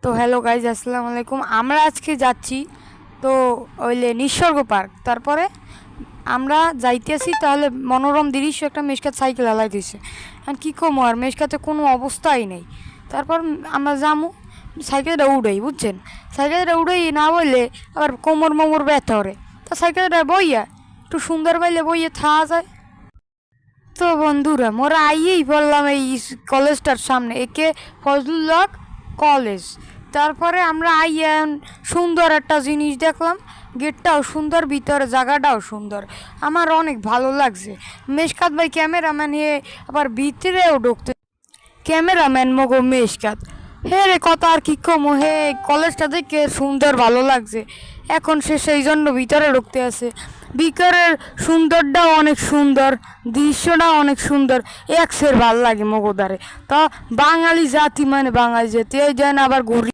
তো hello guys, আসসালামু আলাইকুম। আমরা আজকে যাচ্ছি তো ওইলে নিসর্গ পার্ক। তারপরে আমরা যাইতেছি, তাহলে মনোরম দৃশ্য একটা মেশকাত সাইকেল হালাই দিয়েছে। আর কী কমো, আর মেশকাতে কোনো অবস্থাই নেই। তারপর আমরা যামু, সাইকেলটা উড়াই, বুঝছেন? সাইকেলটা উড়াই না বললে আবার কোমর মোমর ব্যথা করে। তা সাইকেলটা বইয়া একটু সুন্দর পাইলে বইয়ে থাকা যায়। তো বন্ধুরা, মোরা আইয়েই বললাম এই কলেজটার সামনে, একে ফজলুল কলেজ। তারপরে আমরা আইয়া সুন্দর একটা জিনিস দেখলাম, গেটটাও সুন্দর, ভিতরে জায়গাটাও সুন্দর, আমার অনেক ভালো লাগছে। মেশকাত ভাই ক্যামেরাম্যান, হে আবার ভিতরেও ঢুকতে ক্যামেরাম্যান মগো মেশকাত। হে রে, কথা আর কি কমো, হে কলেজটা দেখে সুন্দর ভালো লাগছে। এখন সে সেই জন্য ভিতরে ঢুকতে আছে। ভিতরের সুন্দরটাও অনেক সুন্দর, দৃশ্যটাও অনেক সুন্দর, একসের ভাল লাগে মগোদারে। তা বাঙালি জাতি মানে বাঙালি জাতি, এই যেন আবার ঘুরি